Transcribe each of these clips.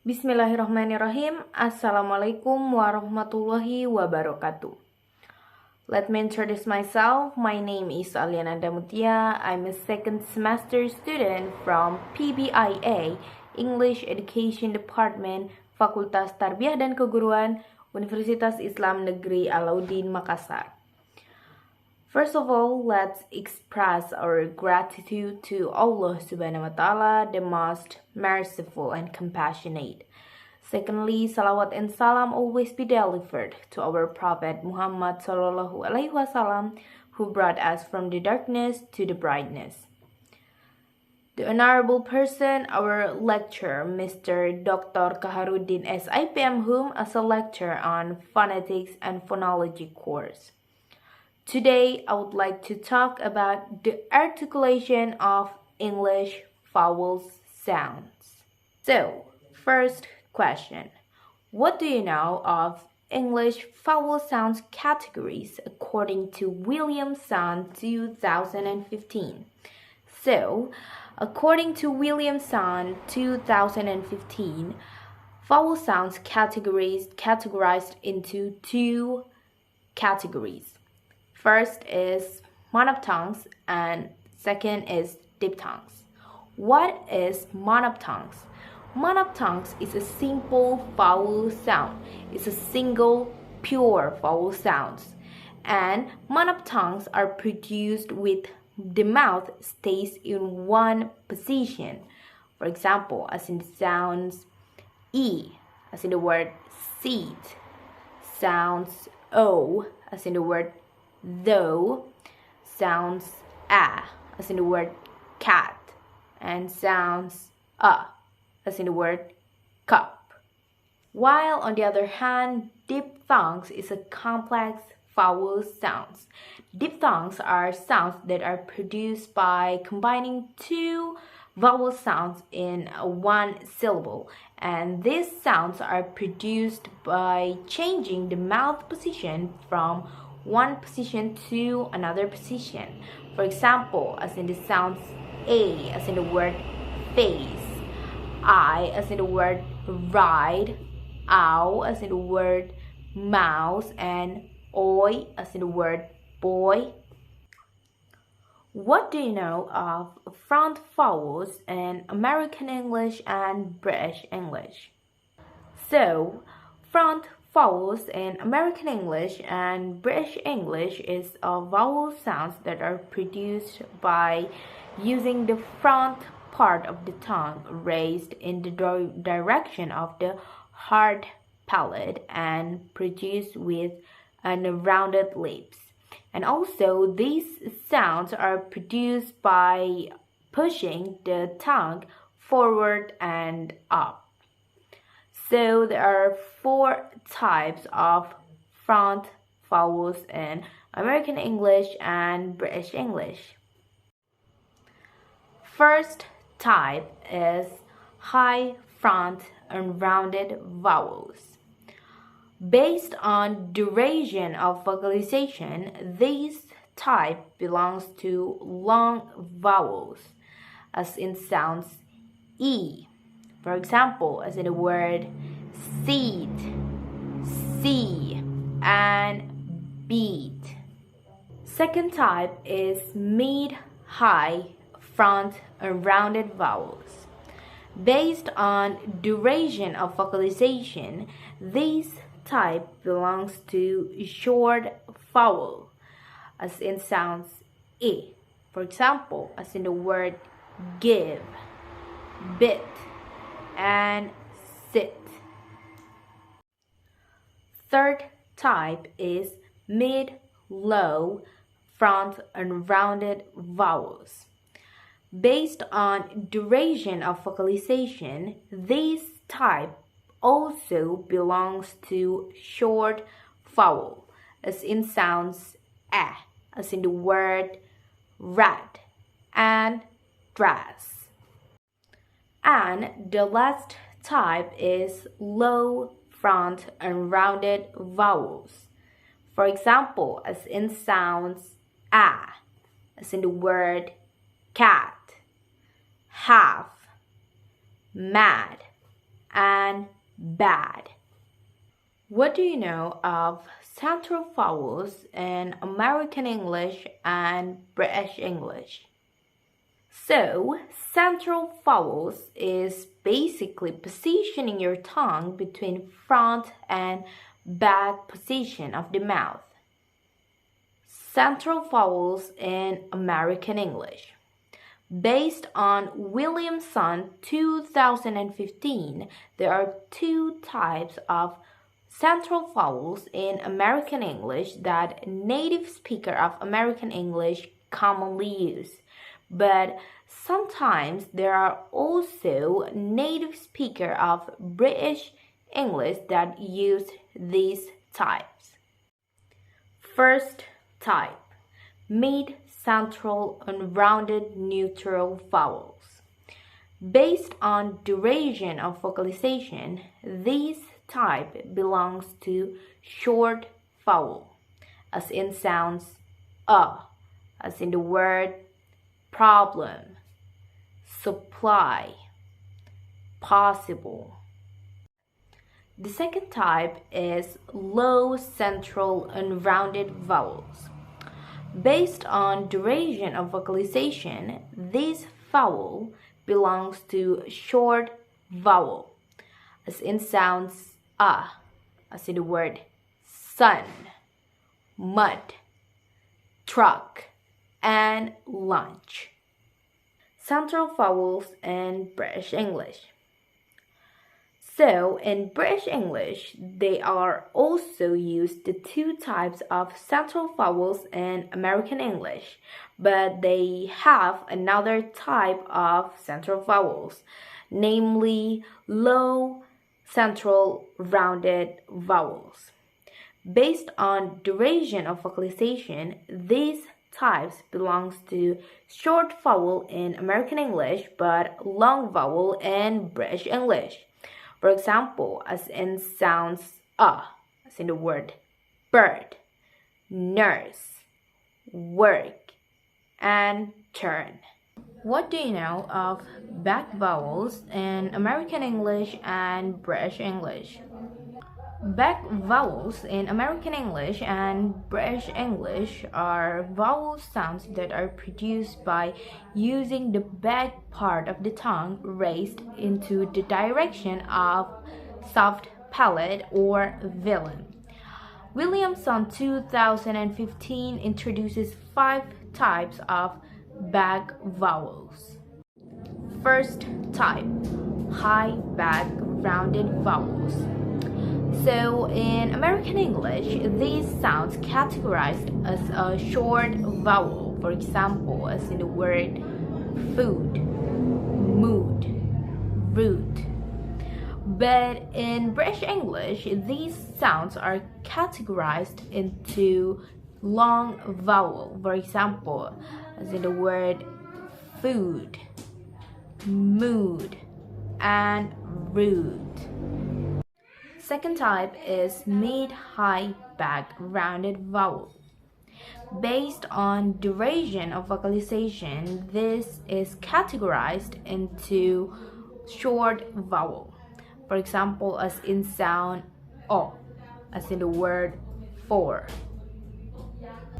Bismillahirrahmanirrahim. Assalamualaikum warahmatullahi wabarakatuh. Let me introduce myself. My name is Alya Nanda Muthia. I'm a second semester student from PBIA, English Education Department, Fakultas Tarbiyah dan Keguruan, Universitas Islam Negeri Alauddin, Makassar. First of all, let's express our gratitude to Allah Subhanahu wa Ta'ala, the most merciful and compassionate. Secondly, salawat and salam always be delivered to our Prophet Muhammad Sallallahu Alaihi Wasallam, who brought us from the darkness to the brightness. The honorable person, our lecturer, Mr. Dr. Kaharuddin S.IP. M.Hum, as a lecturer on phonetics and phonology course. Today, I would like to talk about the articulation of English vowels sounds. So, first question. What do you know of English vowel sounds categories according to Williamson 2015? So, according to Williamson 2015, vowel sounds categorized into two categories. First is monophthongs and second is diphthongs. What is monophthongs? Monophthongs is a simple vowel sound. It's a single pure vowel sound. And monophthongs are produced with the mouth stays in one position. For example, as in the sounds E, as in the word seat. Sounds O, as in the word though, sounds a, as in the word cat, and sounds as in the word cup. While on the other hand, diphthongs is a complex vowel sounds. Diphthongs are sounds that are produced by combining two vowel sounds in one syllable, and these sounds are produced by changing the mouth position from one position to another position. For example, as in the sounds A, as in the word face, I, as in the word ride, ow, as in the word mouse, and oi, as in the word boy. What do you know of front vowels in American English and British English? So, front vowels in American English and British English is vowel sounds that are produced by using the front part of the tongue raised in the direction of the hard palate and produced with rounded lips. And also, these sounds are produced by pushing the tongue forward and up. So there are four types of front vowels in American English and British English. First type is high front and rounded vowels. Based on duration of vocalization, this type belongs to long vowels, as in sounds E. For example, as in the word seat, see, and beat. Second type is mid-high front and rounded vowels. Based on duration of vocalization, this type belongs to short vowel, as in sounds E. For example, as in the word give, bit, and sit. Third type is mid-low front and rounded vowels. Based on duration of vocalization, this type also belongs to short vowel, as in sounds A, as in the word rat and dress. And the last type is low front and rounded vowels. For example, as in sounds A, as in the word cat, half, mad, and bad. What do you know of central vowels in American English and British English? So, central vowels is basically positioning your tongue between front and back position of the mouth. Central vowels in American English. Based on Williamson 2015, there are two types of central vowels in American English that native speakers of American English commonly use. But sometimes there are also native speakers of British English that use these types. First type, mid-central unrounded neutral vowels. Based on duration of vocalization, this type belongs to short vowel, as in sounds as in the word problem, supply, possible. The second type is low central unrounded vowels. Based on duration of vocalization, this vowel belongs to short vowel, as in sounds as in the word sun, mud, truck, and lunch. Central vowels in British English. So, in British English, they are also used the two types of central vowels in American English, but they have another type of central vowels, namely low central rounded vowels. Based on duration of vocalization, these types belongs to short vowel in American English but long vowel in British English. For example, as in sounds as in the word bird, nurse, work, and turn. What do you know of back vowels in American English and British English? Back vowels in American English and British English are vowel sounds that are produced by using the back part of the tongue raised into the direction of soft palate or velum. Williamson 2015 introduces 5 types of back vowels. First type, high back rounded vowels. So in American English, these sounds categorized as a short vowel, for example, as in the word food, mood, root. But in British English, these sounds are categorized into long vowel, for example, as in the word food, mood, and root. Second type is mid-high back rounded vowel. Based on duration of vocalization, this is categorized into short vowel. For example, as in sound O, as in the word for.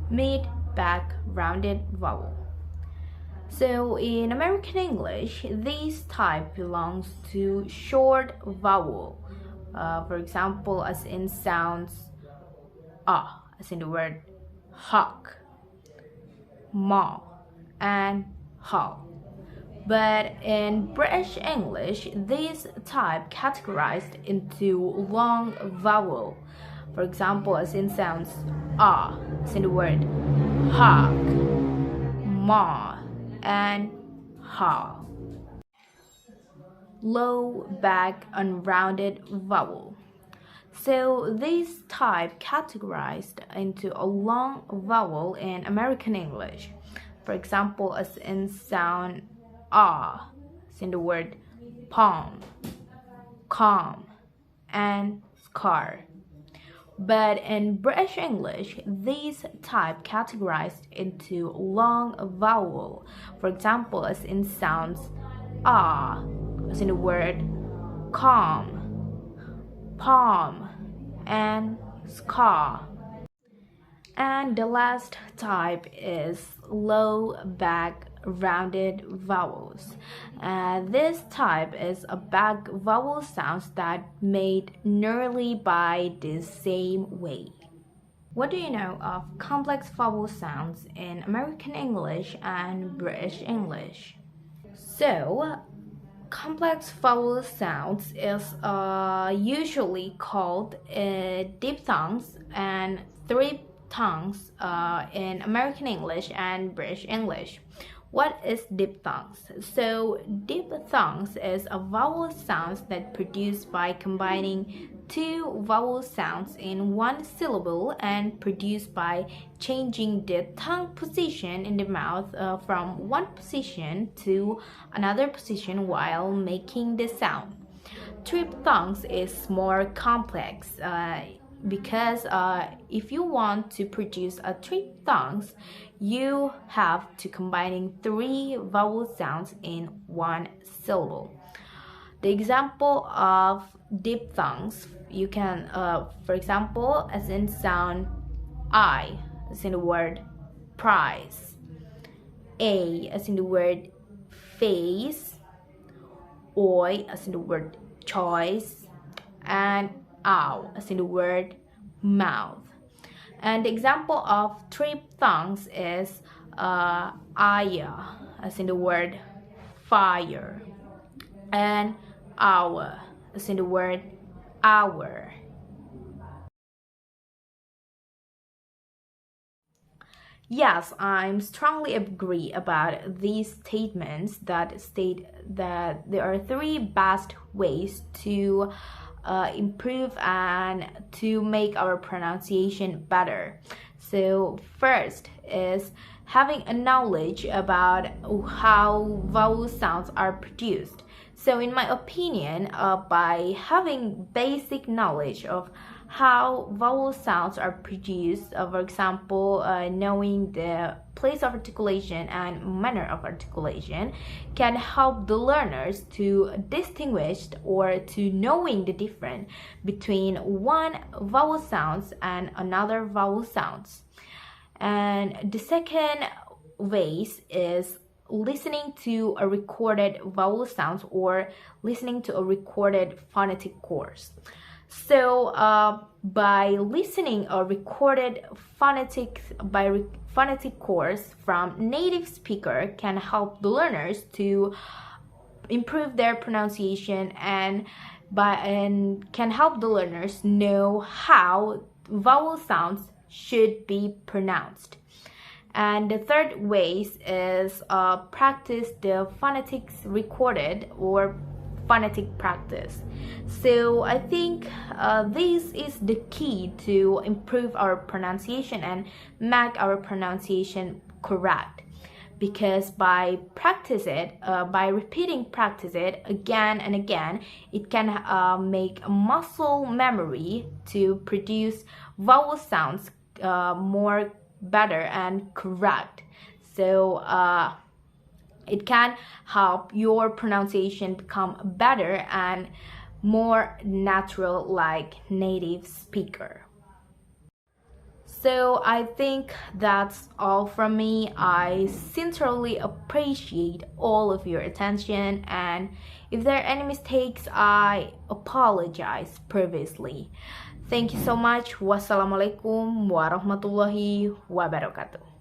Mid-back rounded vowel. So in American English, this type belongs to short vowel. For example, as in sounds as in the word hawk, maw, and haw. But in British English, this type categorized into long vowel. For example, as in sounds as in the word hawk, maw, and haw. Low back unrounded vowel. So this type categorized into a long vowel in American English. For example, as in sound as in the word palm, calm, and scar. But in British English, this type categorized into long vowel. For example, as in sounds as in the word calm, palm, and scar. And the last type is low back rounded vowels. This type is a back vowel sounds that made nearly by the same way. What do you know of complex vowel sounds in American English and British English? So, complex vowel sounds is usually called diphthongs and triphthongs in American English and British English. What is diphthongs? So diphthongs is a vowel sounds that produced by combining two vowel sounds in one syllable and produced by changing the tongue position in the mouth from one position to another position while making the sound. Triphthongs is more complex because if you want to produce a triphthongs, you have to combining three vowel sounds in one syllable. The example of diphthongs, you can, for example, as in sound I, as in the word prize, A, as in the word face, Oi, as in the word choice, and ow, as in the word mouth. And the example of triphthongs is aya, as in the word fire, and hour, as in the word hour. Yes, I'm strongly agree about these statements that state that there are three best ways to improve and to make our pronunciation better. So first is having a knowledge about how vowel sounds are produced. So in my opinion, by having basic knowledge of how vowel sounds are produced, for example, knowing the place of articulation and manner of articulation can help the learners to distinguish or to knowing the difference between one vowel sounds and another vowel sounds. And the second ways is listening to a recorded vowel sounds or listening to a recorded phonetic course. So by listening a recorded phonetic course from native speaker can help the learners to improve their pronunciation and can help the learners know how vowel sounds should be pronounced. And the third ways is practice the phonetics recorded or phonetic practice. So I think this is the key to improve our pronunciation and make our pronunciation correct, because by repeating practice it again and again, it can make a muscle memory to produce vowel sounds more better and correct. So it can help your pronunciation become better and more natural like native speaker. So I think that's all from me. I sincerely appreciate all of your attention, and if there are any mistakes, I apologize previously. Thank you so much. Wassalamualaikum warahmatullahi wabarakatuh.